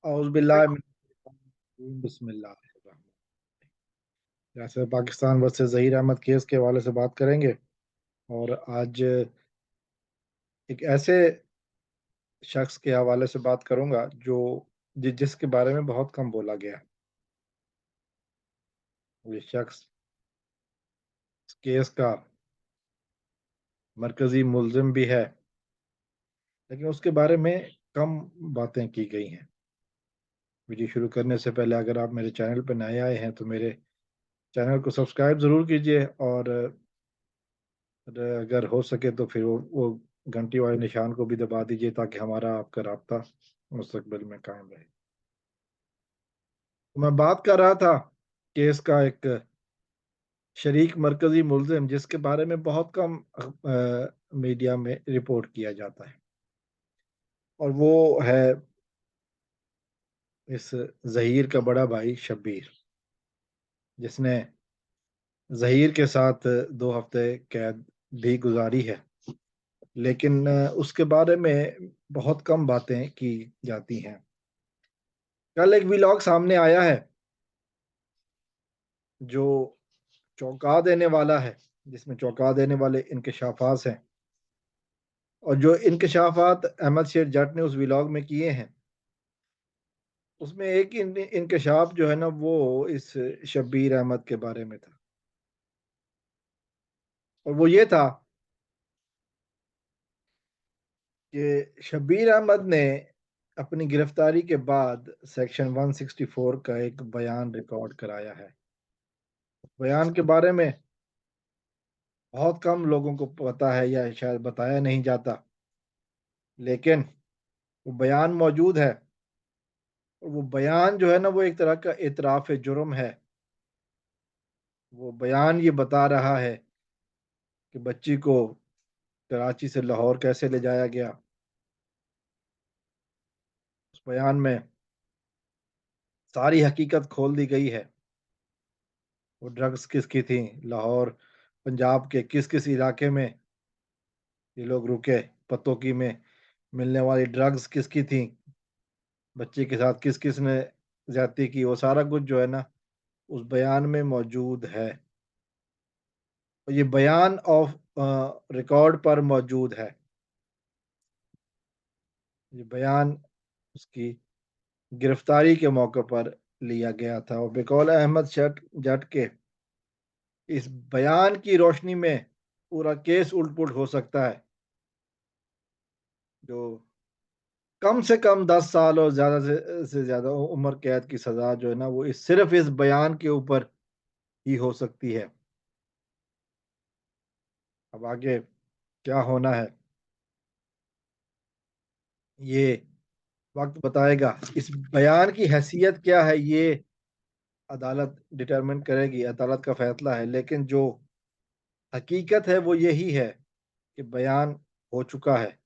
औज़ बिल्लाहि बिस्मिल्लाह। जैसे Pakistan versus Zaheer Ahmad case के हवाले से बात करेंगे। और आज एक ऐसे शख्स के हवाले से बात करूंगा जो जिसके बारे में बहुत कम बोला गया। ये शख्स इस केस का मरकजी मुल्जिम भी है, लेकिन उसके बारे में कम बातें की गई हैं। वीडियो शुरू करने से पहले अगर आप मेरे चैनल पर नए आए हैं तो मेरे चैनल को सब्सक्राइब ज़रूर कीजिए, और अगर हो सके तो फिर वो घंटी वाले निशान को भी दबा दीजिए, ताकि हमारा आपका राब्ता मुस्तकबिल में कायम रहे। तो मैं बात कर रहा था केस का एक शरीक मरकजी मुल्जिम जिसके बारे में बहुत कम मीडिया में रिपोर्ट किया जाता है, और वो है इस जहीर का बड़ा भाई शब्बीर, जिसने जहीर के साथ 2 हफ्ते कैद भी गुजारी है। लेकिन उसके बारे में बहुत कम बातें की जाती हैं। कल एक व्लॉग सामने आया है जो चौंका देने वाला है, जिसमें चौंका देने वाले इंकशाफात हैं, और जो इंकशाफात अहमद शेर जट ने उस व्लॉग में किए हैं, उसमें एक इंकशाफ जो है ना, वो इस शब्बीर अहमद के बारे में था। और वो ये था कि शब्बीर अहमद ने अपनी गिरफ्तारी के बाद सेक्शन 164 का एक बयान रिकॉर्ड कराया है। बयान के बारे में बहुत कम लोगों को पता है, या शायद बताया नहीं जाता, लेकिन वो बयान मौजूद है। और वो बयान जो है ना, वो एक तरह का इतराफ जुर्म है। वो बयान ये बता रहा है कि बच्ची को कराची से लाहौर कैसे ले जाया गया। उस बयान में सारी हकीकत खोल दी गई है। वो ड्रग्स किसकी थी, लाहौर पंजाब के किस किस इलाके में ये लोग रुके, पतोकी में मिलने वाली ड्रग्स किसकी थी, बच्चे के साथ किस किस ने ज्यादती की, वो सारा कुछ जो है ना, उस बयान में मौजूद है। और ये बयान ऑफ रिकॉर्ड पर मौजूद है। ये बयान उसकी गिरफ्तारी के मौके पर लिया गया था, और बेकौल अहमद शट जट के इस बयान की रोशनी में पूरा केस उलट पुलट हो सकता है। जो कम से कम 10 साल और ज्यादा से ज्यादा उम्र कैद की सजा जो है ना, वो सिर्फ इस बयान के ऊपर ही हो सकती है। अब आगे क्या होना है, ये वक्त बताएगा। इस बयान की हैसियत क्या है, ये अदालत डिटरमिन करेगी, अदालत का फैसला है। लेकिन जो हकीकत है वो यही है कि बयान हो चुका है।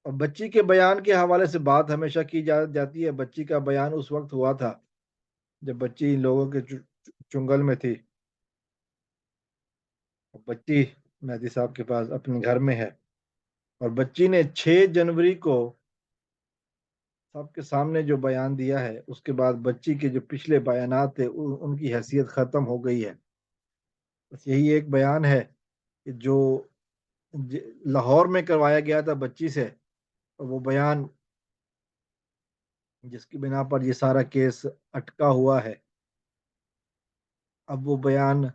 और बच्ची के बयान के हवाले से बात हमेशा की जाती है। बच्ची का बयान उस वक्त हुआ था जब बच्ची इन लोगों के चुंगल में थी। बच्ची मेहदी साहब के पास अपने घर में है, और बच्ची ने 6 जनवरी को सबके सामने जो बयान दिया है, उसके बाद बच्ची के जो पिछले बयानात थे उनकी हैसियत ख़त्म हो गई है। बस यही एक बयान है कि जो लाहौर में करवाया गया था बच्ची से, और वो बयान जिसकी बिना पर ये सारा केस अटका हुआ है। अब वो बयान,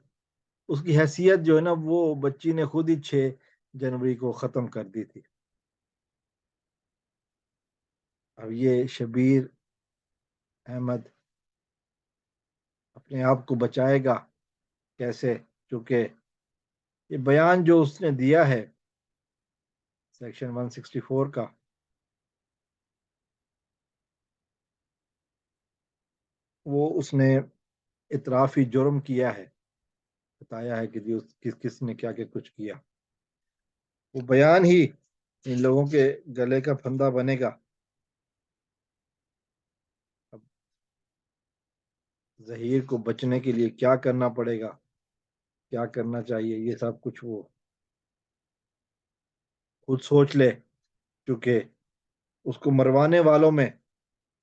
उसकी हैसियत जो है ना, वो बच्ची ने खुद ही 6 जनवरी को ख़त्म कर दी थी। अब ये शबीर अहमद अपने आप को बचाएगा कैसे, क्योंकि ये बयान जो उसने दिया है सेक्शन 164 का, वो उसने इतराफी जुर्म किया है। बताया है कि जो किस किसने क्या क्या कुछ किया। वो बयान ही इन लोगों के गले का फंदा बनेगा। अब जहीर को बचने के लिए क्या करना पड़ेगा, क्या करना चाहिए, ये सब कुछ वो खुद सोच ले। क्योंकि उसको मरवाने वालों में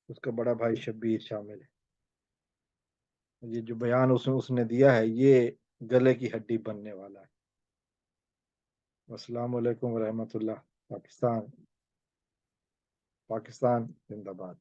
उसका बड़ा भाई शब्बीर शामिल है। ये जो बयान उसने दिया है, ये गले की हड्डी बनने वाला है। अस्सलाम वालेकुम रहमतुल्लाह। पाकिस्तान, पाकिस्तान जिंदाबाद।